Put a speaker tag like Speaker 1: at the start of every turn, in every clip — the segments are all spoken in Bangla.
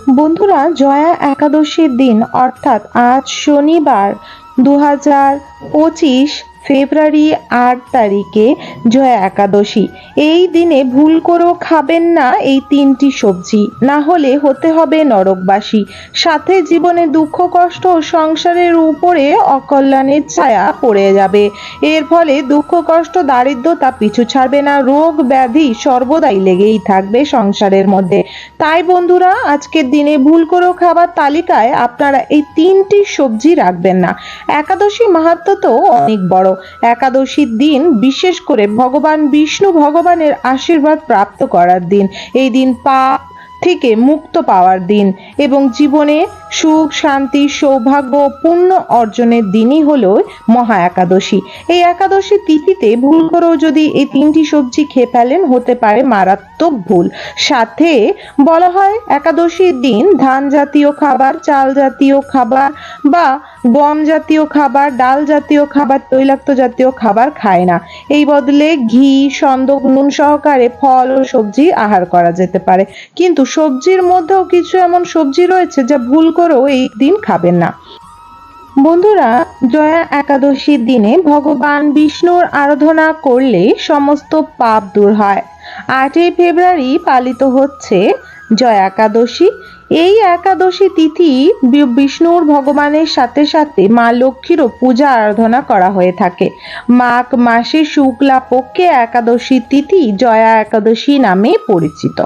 Speaker 1: বন্ধুরা, জয়া একাদশীর দিন অর্থাৎ আজ শনিবার 2025 ফেব্রুয়ারি 8 তারিখে জয়া একাদশী। এই দিনে ভুল করেও খাবেন না এই তিনটি সবজি, না হলে হতে হবে নরকবাসী। সাথে জীবনে দুঃখ কষ্ট ও সংসারের উপরে অকল্যাণের ছায়া পড়ে যাবে। এর ফলে দুঃখ কষ্ট দারিদ্রতা পিছু ছাড়বে না, রোগ ব্যাধি সর্বদাই লেগেই থাকবে সংসারের মধ্যে। তাই বন্ধুরা, আজকের দিনে ভুল করেও খাবার তালিকায় আপনারা এই তিনটি সবজি রাখবেন না। একাদশী মাহাত্ম্য তো অনেক বড়। একাদশীর দিন বিশেষ করে ভগবান বিষ্ণু ভগবানের আশীর্বাদ প্রাপ্ত করার দিন। এই দিন পাপ থেকে মুক্ত পাওয়ার দিন এবং জীবনে সুখ শান্তি সৌভাগ্য পূর্ণ অর্জনের দিনই হলো মহা একাদশী। এই একাদশী তিথিতে ভুল করেও যদি এই তিনটি সবজি খেয়ে ফেলেন, হতে পারে মারাত্মক ভুল। সাথে বলা হয় একাদশীর দিন ধান জাতীয় খাবার, চাল জাতীয় খাবার বা গম জাতীয় খাবার, ডাল জাতীয় খাবার, তৈলাক্ত জাতীয় খাবার খায় না। এই বদলে ঘি, সন্দক, নুন সহকারে ফল ও সবজি আহার করা যেতে পারে। কিন্তু সবজির মধ্যেও কিছু এমন সবজি রয়েছে যা ভুল করেও এই দিন খাবেন না। বন্ধুরা, জয়া একাদশীর দিনে ভগবান বিষ্ণুর আরাধনা করলে সমস্ত পাপ দূর হয়। 8ই ফেব্রুয়ারি পালিত হচ্ছে জয়া একাদশী। এই একাদশী তিথি বিষ্ণুর ভগবানের সাথে সাথে মা লক্ষ্মীরও পূজা আরাধনা করা হয়ে থাকে। মাঘ মাসে শুক্লা পক্ষে একাদশী তিথি জয়া একাদশী নামে পরিচিত।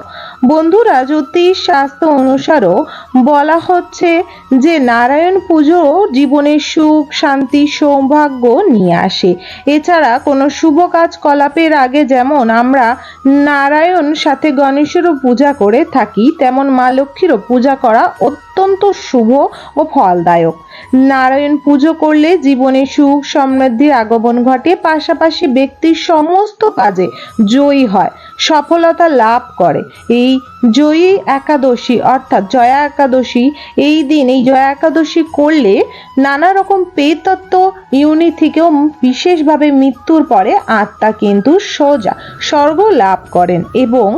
Speaker 1: বন্ধুরা, জ্যোতিষ শাস্ত্র অনুসারেও বলা হচ্ছে যে নারায়ণ পুজো জীবনের সুখ শান্তি সৌভাগ্য নিয়ে আসে। এছাড়া কোনো শুভ কাজ কলাপের আগে যেমন আমরা নারায়ণ সাথে গণেশেরও পূজা করে থাকি, তেমন মা লক্ষ্মীরও পূজা করা অত্যন্ত শুভ ও ফলদায়ক। নারায়ণ পুজো করলে জীবনে সুখ সমৃদ্ধির আগমন ঘটে, পাশাপাশি ব্যক্তির সমস্ত কাজে জয়ী হয়, সফলতা লাভ করে। এই জয়ী একাদশী অর্থাৎ জয়া একাদশী, এই দিন এই জয়া একাদশী করলে নানা রকম পেতত্ত্ব ইউনি থেকেও বিশেষভাবে মৃত্যুর পরে আত্মা কিন্তু সোজা স্বর্গ লাভ করেন এবং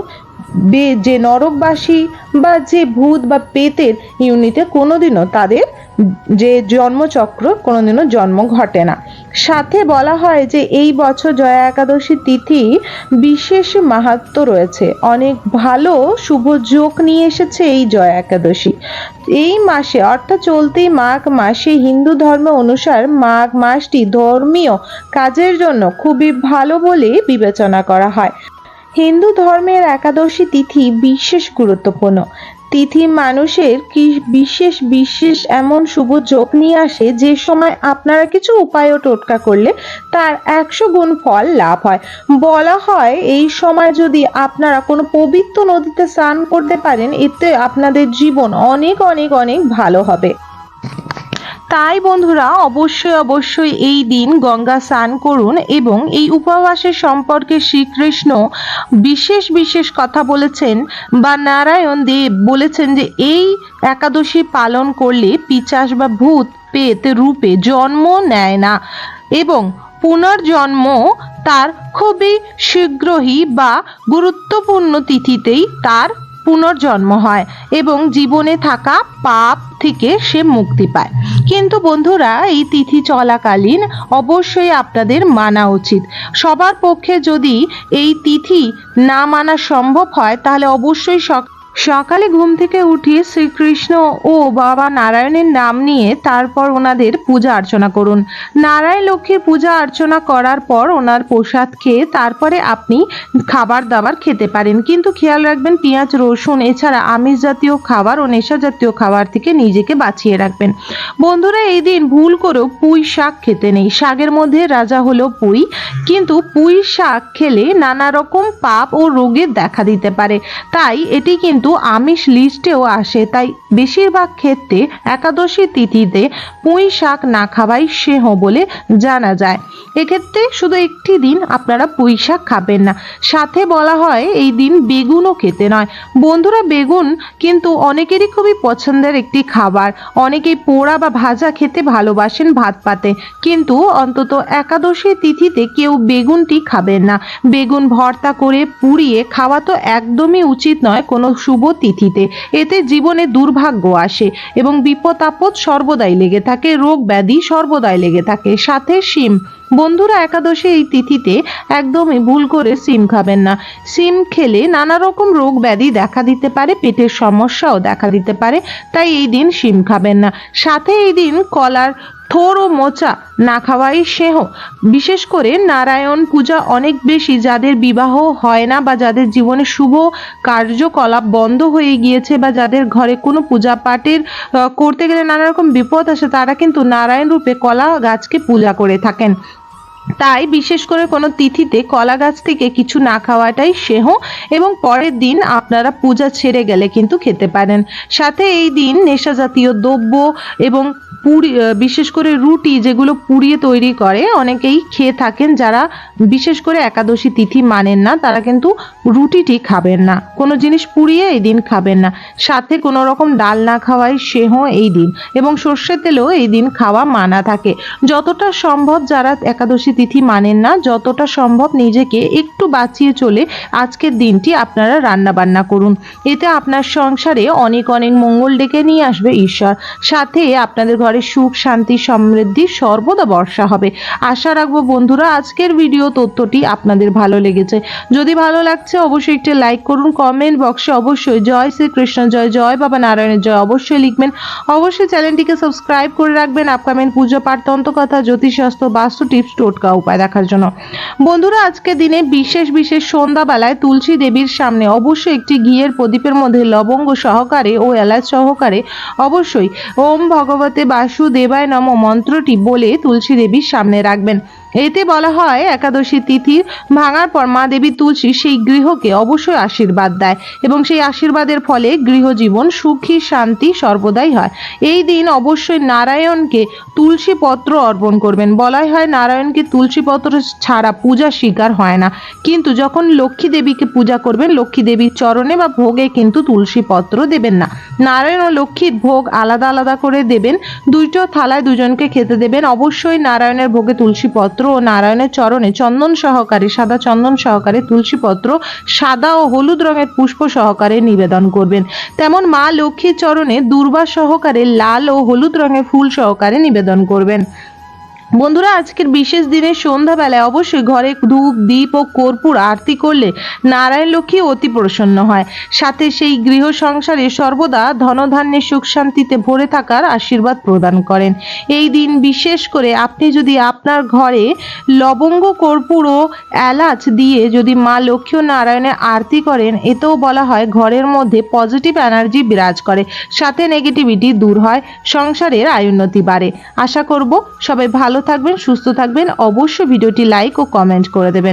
Speaker 1: যে নরকবাসী বা যে ভূত বা পেতের ইউনিতে কোনোদিনও তাদের যে জন্মচক্র কোনোদিনও জন্ম ঘটে না। সাথে বলা হয় যে এই বছর জয়া একাদশী তিথি বিশেষ মাহাত্ম্য রয়েছে, অনেক ভালো শুভ যোগ নিয়ে এসেছে এই জয়া একাদশী। এই মাসে অর্থাৎ চলতি মাঘ মাসে হিন্দু ধর্ম অনুসার মাঘ মাসটি ধর্মীয় কাজের জন্য খুবই ভালো বলে বিবেচনা করা হয়। হিন্দু ধর্মের একাদশী তিথি বিশেষ গুরুত্বপূর্ণ। তিথি মানুষের কি বিশেষ বিশেষ এমন শুভ যোগ নিয়ে আসে যে সময় আপনারা কিছু উপায় ও টোটকা করলে তার 100 গুণ ফল লাভ হয়। বলা হয় এই সময় যদি আপনারা কোনো পবিত্র নদীতে স্নান করতে পারেন, এতে আপনাদের জীবন অনেক অনেক অনেক ভালো হবে। তাই বন্ধুরা, অবশ্যই এই দিন গঙ্গা স্নান করুন। এবং এই উপবাসের সম্পর্কে শ্রীকৃষ্ণ বিশেষ বিশেষ কথা বলেছেন বা নারায়ণ দেব বলেছেন যে এই একাদশী পালন করলে পিশাচ বা ভূত পেত রূপে জন্ম নেয় না এবং পুনর্জন্ম তার খুবই শীঘ্রই বা গুরুত্বপূর্ণ তিথিতেই তার পুনর্জন্ম হয় এবং জীবনে থাকা পাপ থেকে সে মুক্তি পায়। কিন্তু বন্ধুরা, এই তিথি চলাকালীন অবশ্যই আপনাদের মানা উচিত। সবার পক্ষে যদি এই তিথি না মানা সম্ভব হয়, তাহলে অবশ্যই সকালে ঘুম থেকে উঠিয়ে শ্রীকৃষ্ণ ও বাবা নারায়ণের নাম নিয়ে তারপর ওনাদের পূজা অর্চনা করুন। নারায়ণ লক্ষ্মীর পূজা অর্চনা করার পর ওনার প্রসাদ খেয়ে তারপরে আপনি খাবার দাবার খেতে পারেন, কিন্তু খেয়াল রাখবেন পেঁয়াজ রসুন এছাড়া আমিষ জাতীয় খাবার ও নেশা জাতীয় খাবার থেকে নিজেকে বাঁচিয়ে রাখবেন। বন্ধুরা, এই দিন ভুল করেও পুঁই শাক খেতে নেই। শাকের মধ্যে রাজা হলো পুঁই, কিন্তু পুঁই শাক খেলে নানা রকম পাপ ও রোগের দেখা দিতে পারে, তাই এটি কিন্তু আমিষ লিস্টেও আসে। তাই বেশিরভাগ ক্ষেত্রে একাদশী তিথিতে পুঁই শাক না খাওয়াই শ্রেয় বলে জানা যায়। এক্ষেত্রে শুধু একটি দিন আপনারা পুঁই শাক খাবেন না। সাথে বলা হয় এই দিন বেগুনও খেতে নয়। বন্ধুরা, বেগুন কিন্তু অনেকেরই খুবই পছন্দের একটি খাবার। অনেকেই পোড়া বা ভাজা খেতে ভালোবাসেন ভাত পাতে, কিন্তু অন্তত একাদশী তিথিতে কেউ বেগুনটি খাবেন না। বেগুন ভর্তা করে পুড়িয়ে খাওয়া তো একদমই উচিত নয় কোনো শুভ তিথিতে। এতে জীবনে দুর্ভাগ্য আসে এবং বিপদ আপদ সর্বদাই লেগে থাকে, রোগ ব্যাধি সর্বদাই লেগে থাকে। সাথে শিম। বন্ধুরা, একাদশী এই তিথিতে একদমই ভুল করে সিম খাবেন না। সিম খেলে নানা রকম রোগ ব্যাধি দেখা দিতে পারে, পেটের সমস্যাও দেখা দিতে পারে, তাই এই দিন শিম খাবেন না। সাথে এই দিন কলার থোড় ও মোচা না খাওয়াই সেহ। বিশেষ করে নারায়ণ পূজা অনেক বেশি, যাদের বিবাহ হয় না বা যাদের জীবনে শুভ কার্যকলাপ বন্ধ হয়ে গিয়েছে বা যাদের ঘরে কোনো পূজা পাঠের করতে গেলে নানা রকম বিপদ আসে, তারা কিন্তু নারায়ণ রূপে কলা গাছকে পূজা করে থাকেন। তাই বিশেষ করে কোনো তিথিতে কলা গাছ থেকে কিছু না খাওয়াটাই সেহ এবং পরের দিন আপনারা পূজা ছেড়ে গেলে কিন্তু খেতে পারেন। সাথে এই দিন নেশা জাতীয় দ্রব্য এবং বিশেষ করে রুটি যেগুলো পুড়িয়ে তৈরি করে অনেকেই খেয়ে থাকেন, যারা বিশেষ করে একাদশী তিথি মানেন না তারা কিন্তু রুটিটি খাবেন না, কোনো জিনিস পুড়িয়ে এই দিন খাবেন না। সাথে কোনো রকম ডাল না খাওয়াই সেহ এই দিন, এবং সর্ষের তেলও এই দিন খাওয়া মানা থাকে। যতটা সম্ভব যারা একাদশী তিথি মানেন না, যতটা সম্ভব নিজেকে একটু বাঁচিয়ে চলে আজকের দিনটি আপনারা রান্না বান্না করুন। এতে আপনার সংসারে অনেক অনেক মঙ্গল ডেকে নিয়ে আসবে ঈশ্বর। সাথে আপনাদের ঘরে সুখ শান্তি সমৃদ্ধি সর্বদা বর্ষা হবে। আশা রাখবো বন্ধুরা আজকের ভিডিও তথ্যটি আপনাদের ভালো লেগেছে। যদি ভালো লাগছে অবশ্যই একটি লাইক করুন, কমেন্ট বক্সে অবশ্যই জয় শ্রীকৃষ্ণ জয়, জয় বাবা নারায়ণের জয় অবশ্যই লিখবেন। অবশ্যই চ্যানেলটিকে সাবস্ক্রাইব করে রাখবেন আপকামিং পুজো পাঠ, তন্ত্রকথা, জ্যোতিষশাস্ত্র, বাস্তু টিপস, টোটকা উপায় দেখার জন্য। বন্ধুরা, আজকে দিনে বিশেষ সন্ধ্যাবেলায় তুলসী দেবীর সামনে অবশ্যই একটি ঘিয়ের প্রদীপের মধ্যে লবঙ্গ সহকারে ও এলাচ সহকারে অবশ্যই ওম ভগবতে বাসুদেবায় নমঃ মন্ত্রটি বলে তুলসী দেবীর সামনে রাখবেন। এতে বলা হয় একাদশী তিথি ভাঙার পর মা দেবী তুলসী সেই গৃহকে অবশ্যই আশীর্বাদ দেয় এবং সেই আশীর্বাদের ফলে গৃহজীবন সুখী শান্তি সর্বদাই হয়। এই দিন অবশ্যই নারায়ণকে তুলসী পত্র অর্পণ করবেন। বলাই হয় নারায়ণকে তুলসী পত্র ছাড়া পূজা স্বীকার হয় না, কিন্তু যখন লক্ষ্মী দেবীকে পূজা করবেন লক্ষ্মী দেবীর চরণে বা ভোগে কিন্তু তুলসী পত্র দেবেন না। নারায়ণ ও লক্ষ্মীর ভোগ আলাদা আলাদা করে দেবেন, দুইটো থালায় দুজনকে খেতে দেবেন। অবশ্যই নারায়ণের ভোগে তুলসী পত্র ও নারায়ণের চরণে চন্দন সহকারে, সাদা চন্দন সহকারে তুলসী পত্র সাদা ও হলুদ রঙের পুষ্প সহকারে নিবেদন করবেন। তেমন মা লক্ষ্মীর চরণে দুর্বা সহকারে লাল ও হলুদ রঙের ফুল সহকারে নিবেদন করবেন। বন্ধুরা, আজকের বিশেষ দিনে সন্ধ্যাবেলায় অবশ্যই ঘরে ধূপ দীপ ও কর্পূর আরতি করলে নারায়ণ লক্ষ্মী অতি প্রসন্ন হয়। সাথে সেই গৃহ সংসারে সর্বদা ধনধান্যে সুখ শান্তিতে ভরে থাকার আশীর্বাদ প্রদান করেন। এই দিন বিশেষ করে আপনি যদি আপনার ঘরে লবঙ্গ কর্পূর ও এলাচ দিয়ে যদি মা লক্ষ্মী ও নারায়ণের আরতি করেন, এতেও বলা হয় ঘরের মধ্যে পজিটিভ এনার্জি বিরাজ করে, সাথে নেগেটিভিটি দূর হয়, সংসারের আয়োন্নতি বাড়ে। আশা করব সবাই ভালো থাকবেন, সুস্থ থাকবেন। অবশ্যই ভিডিওটি লাইক ও কমেন্ট করে দেবেন।